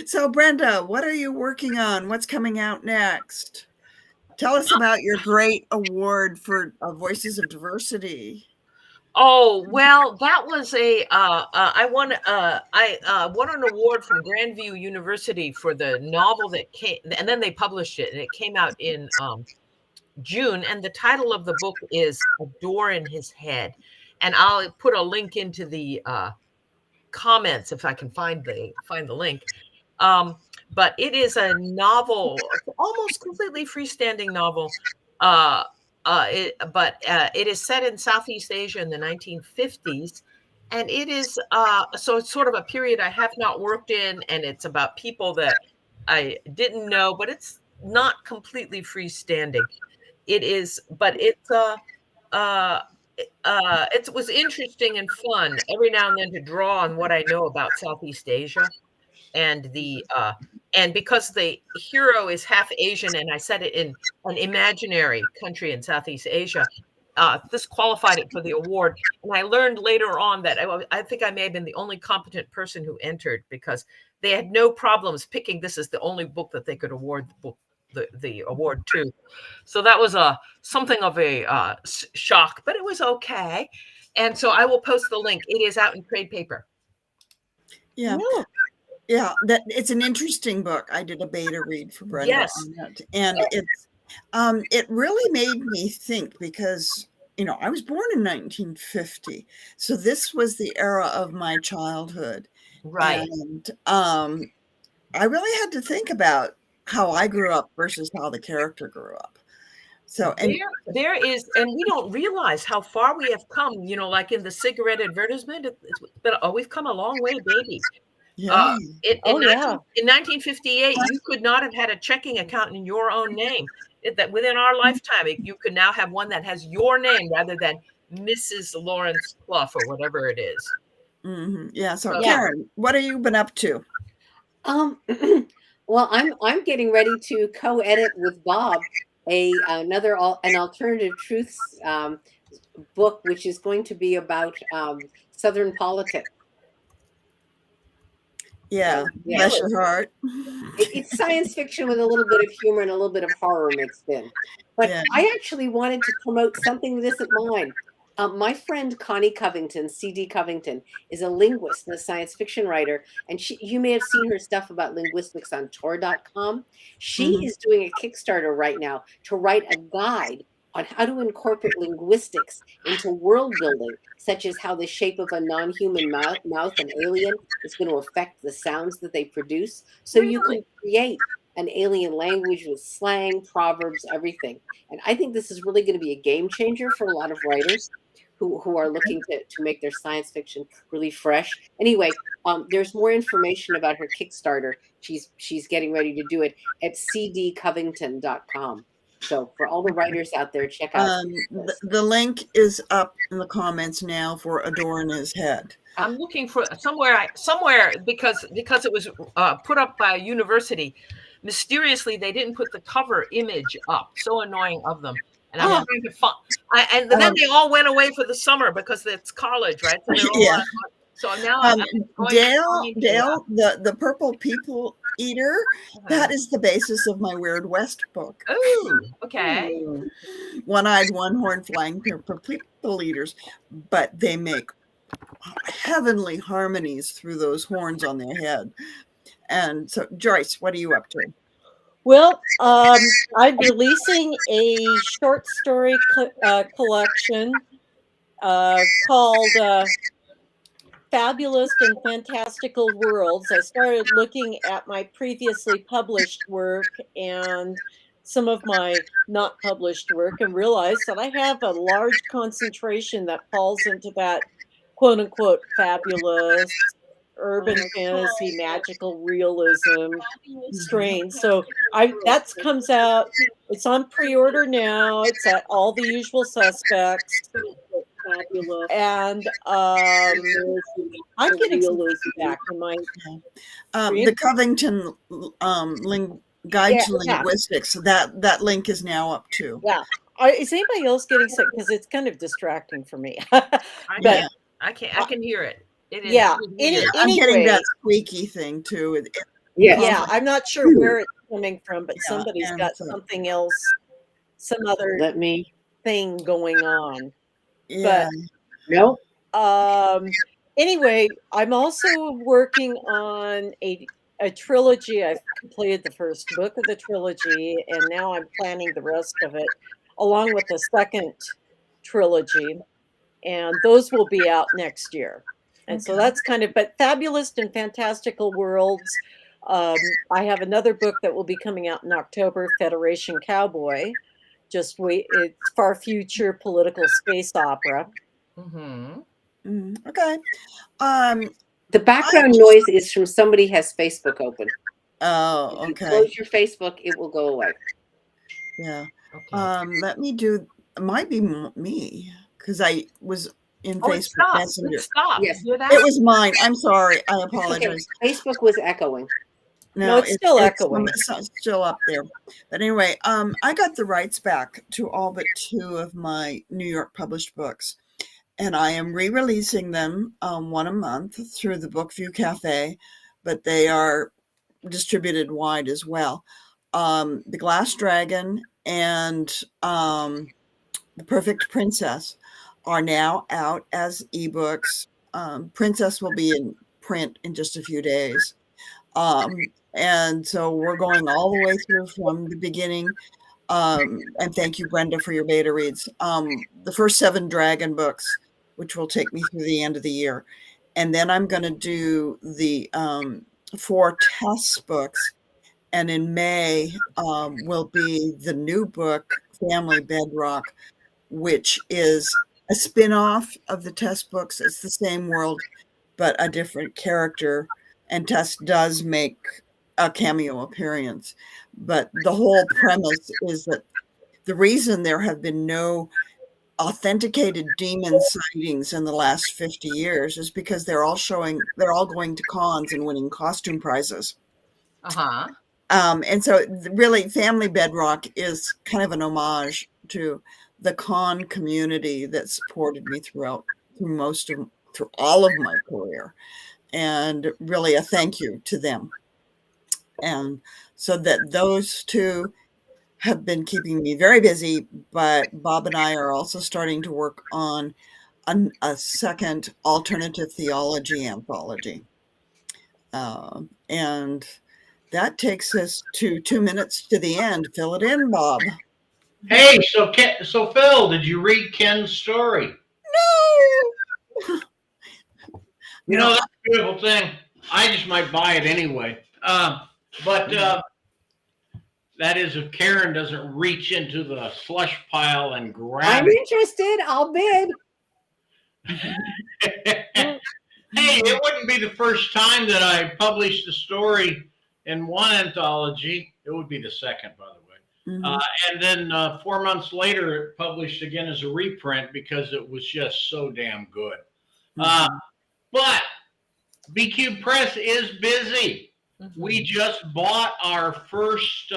So, Brenda, what are you working on? What's coming out next? Tell us about your great award for Voices of Diversity. Oh, well, that was I won an award from Grandview University for the novel that came, and then they published it, and it came out in June, and the title of the book is A Door in His Head, and I'll put a link into the comments if I can find the link. But it is a novel, almost completely freestanding novel. It is set in Southeast Asia in the 1950s, and it is so it's sort of a period I have not worked in, and it's about people that I didn't know, but it's not completely freestanding. It is, but it was interesting and fun every now and then to draw on what I know about Southeast Asia, and because the hero is half Asian, and I set it in an imaginary country in Southeast Asia, this qualified it for the award. And I learned later on that I think I may have been the only competent person who entered, because they had no problems picking this as the only book that they could award the award to. So that was something of a shock, but it was okay. And so I will post the link. It is out in trade paper. Yeah. No. Yeah, that it's an interesting book. I did a beta read for Brenda Yes. on that, and it really made me think, because I was born in 1950, so this was the era of my childhood, Right. and I really had to think about how I grew up versus how the character grew up. So, and there is, and we don't realize how far we have come. Like in the cigarette advertisement, we've come a long way, baby. yeah, In yeah. 1958, you could not have had a checking account in your own name. That within our lifetime, you could now have one that has your name rather than Mrs. Lawrence Clough or whatever it is. Yeah. So, Yeah. Karen, what have you been up to? Well, I'm getting ready to co-edit with Bob an alternative truths book, which is going to be about Southern politics. Yeah, Yeah. bless your heart. It's science fiction with a little bit of humor and a little bit of horror mixed in. But Yeah. I actually wanted to promote something that isn't mine. My friend Connie Covington, C.D. Covington, is a linguist and a science fiction writer, and you may have seen her stuff about linguistics on Tor.com. She is doing a Kickstarter right now to write a guide on how to incorporate linguistics into world building, such as how the shape of a non-human mouth, an alien, is going to affect the sounds that they produce. So you can create an alien language with slang, proverbs, everything. And I think this is really going to be a game changer for a lot of writers who are looking to make their science fiction really fresh. Anyway, there's more information about her Kickstarter. She's getting ready to do it at cdcovington.com. So for all the writers out there, check out. The link is up in the comments now for A Door in His Head. I'm looking for somewhere because it was put up by a university. Mysteriously, they didn't put the cover image up. So annoying of them. And I'm trying to find. And then they all went away for the summer because it's college, right? So Yeah. So now Dale, the Purple People Eater, that is the basis of my Weird West book. Oh, okay. One-eyed, one-horned, flying purple people eaters, but they make heavenly harmonies through those horns on their head. And so, Joyce, what are you up to? Well, I'm releasing a short story collection called Fabulous and Fantastical Worlds. I started looking at my previously published work and some of my not published work and realized that I have a large concentration that falls into that quote unquote fabulous, urban fantasy, magical realism strain. So that comes out, it's on pre-order now. It's at all the usual suspects. And I'm The getting some wheel is feedback in my The Covington Guide to yeah. Linguistics, that link is now up too. Yeah. Is anybody else getting sick? Because it's kind of distracting for me. I But can, I can hear it. It is yeah. weird. I'm getting Anyway, that squeaky thing too. Yes. yeah, I'm not sure where it's coming from, but Yeah, somebody's and got so- something else, some other Let me. thing going on. Yeah. No. Anyway, I'm also working on a trilogy. I've completed the first book of the trilogy, and now I'm planning the rest of it, along with the second trilogy, and those will be out next year. And so Okay. that's kind of, but Fabulous and Fantastical Worlds. I have another book that will be coming out in October, Federation Cowboy. Just wait, it's far future political space opera. Okay. Um. The background noise is from somebody has Facebook open. Oh. If you Okay. close your Facebook, it will go away. Yeah. Okay. Let me do. It might be me because I was in Oh, it Facebook stopped. Messenger. It stopped. Yes. You hear that? It was mine. I'm sorry. I Okay. apologize. Facebook was echoing. No, it's still echoing. It's still up there. But anyway, I got the rights back to all but 2 of my New York published books, and I am re-releasing them one a month through the Bookview Cafe, but they are distributed wide as well. The Glass Dragon and The Perfect Princess are now out as ebooks. Princess will be in print in just a few days. And so we're going all the way through from the beginning. And thank you, Brenda, for your beta reads. The first 7 dragon books, which will take me through the end of the year. And then I'm going to do the 4 test books. And in May will be the new book, Family Bedrock, which is a spin-off of the test books. It's the same world, but a different character. And Tess does make a cameo appearance. But the whole premise is that the reason there have been no authenticated demon sightings in the last 50 years is because they're all going to cons and winning costume prizes. And so really Family Bedrock is kind of an homage to the con community that supported me through all of my career, and really a thank you to them. And so that those 2 have been keeping me very busy, but Bob and I are also starting to work on a second alternative theology anthology. And that takes us to 2 minutes to the end. Fill it in, Bob. Hey, so Phil, did you read Ken's story? No. You know, that's a beautiful thing. I just might buy it anyway. But that is if Karen doesn't reach into the slush pile and grab I'm interested. I'll bid. it. Hey, it wouldn't be the first time that I published a story in one anthology. It would be the second, by the way. And then 4 months later, it published again as a reprint because it was just so damn good. But BQ Press is busy. We just bought our first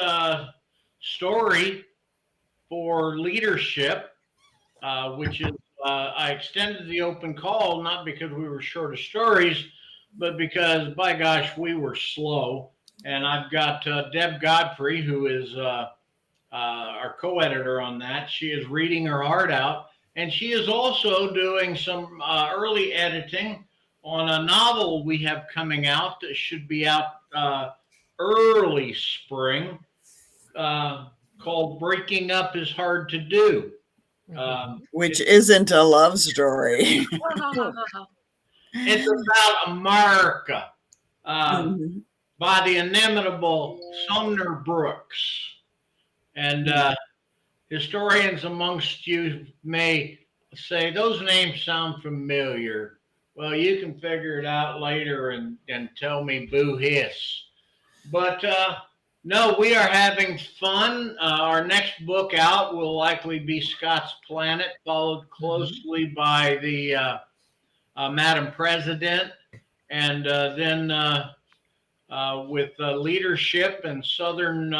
story for leadership, which is I extended the open call, not because we were short of stories, but because, by gosh, we were slow. And I've got Deb Godfrey, who is our co-editor on that. She is reading her heart out. And she is also doing some early editing on a novel we have coming out that should be out early spring, called Breaking Up is Hard to Do. Which isn't a love story. It's about America by the inimitable Sumner Brooks. And historians amongst you may say, those names sound familiar. Well, you can figure it out later and tell me boo hiss. But no, we are having fun. Our next book out will likely be Scott's Planet, followed closely by the Madam President, and then with leadership and Southern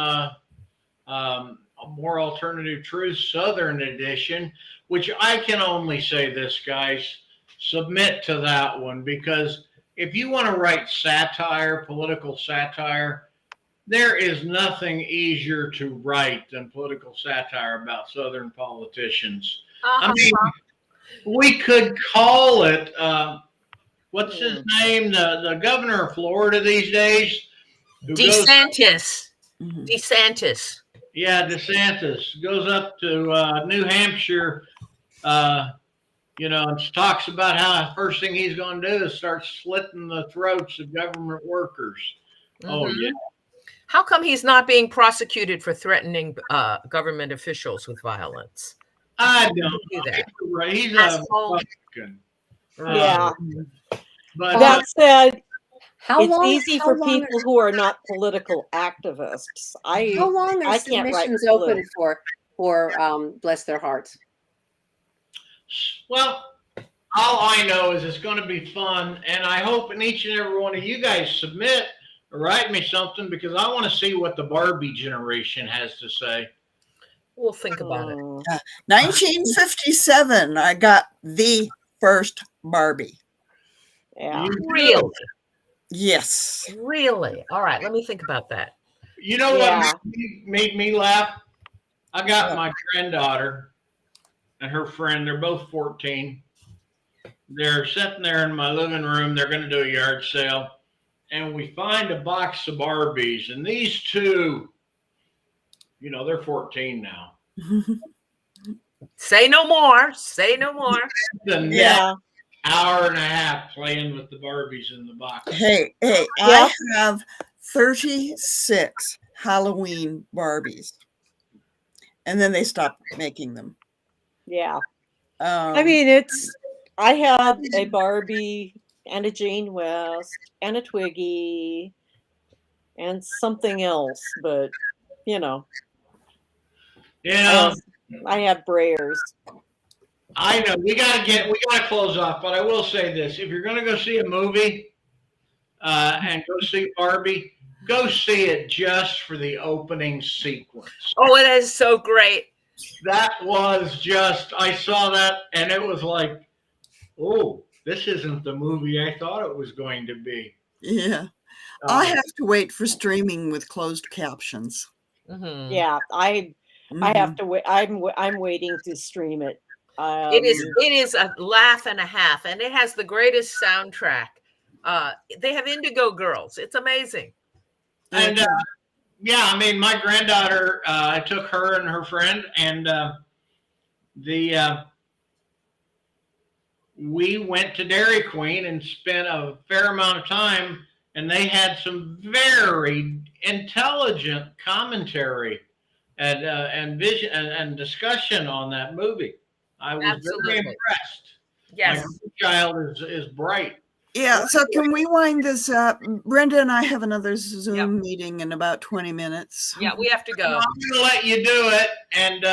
More Alternative Truth Southern Edition, which I can only say this, guys, submit to that one, because if you want to write satire, political satire, there is nothing easier to write than political satire about Southern politicians. I mean, we could call it, what's his name? The governor of Florida these days? DeSantis. Mhm. DeSantis. Yeah, DeSantis goes up to New Hampshire, and talks about how the first thing he's going to do is start slitting the throats of government workers. Oh, Mhm. yeah. How come he's not being prosecuted for threatening government officials with violence? I Do don't that. know. He's a Asshole. Republican. Yeah. But That said, How it's long? easy how for long people who are not political activists. How long are I can't write submissions open political. for bless their hearts? well, all I know is it's going to be fun, and I hope each and every one of you guys submit or write me something, because I want to see what the Barbie generation has to say. We'll think about it. 1957, I got the first Barbie. Yeah. Really? Yes. Really? All right, let me think about that. You know Yeah. what made me laugh? I got What? my granddaughter and her friend. They're both 14. They're sitting there in my living room. They're going to do a yard sale. And we find a box of Barbies. And these two, they're 14 now. Say no more. Say no more. The next Yeah. hour and a half playing with the Barbies in the box. Hey, I have 36 Halloween Barbies. And then they stopped making them. Yeah. I mean, I had a Barbie and a Jane West and a Twiggy and something else, but I had Brayers. I know we gotta close off, but I will say this: if you're gonna go see a movie and go see Barbie, go see it just for the opening sequence. Oh, it is so great. That was just, I saw that and it was like, oh, this isn't the movie I thought it was going to be. Yeah. I have to wait for streaming with closed captions. Mhm. Yeah, I have to wait. I'm waiting to stream it. It is a laugh and a half, and it has the greatest soundtrack. They have Indigo Girls. It's amazing. And I mean, my granddaughter, I took her and her friend, and we went to Dairy Queen and spent a fair amount of time, and they had some very intelligent commentary and vision and discussion on that movie. I was very impressed. Yes. My child is bright. Yeah, so can we wind this up? Brenda and I have another Zoom meeting in about 20 minutes. Yeah, we have to go. I'm going to let you do it, and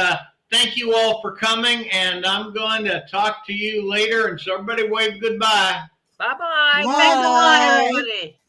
thank you all for coming, and I'm going to talk to you later, and so everybody wave goodbye. Bye-bye. Bye. Thanks a lot, everybody.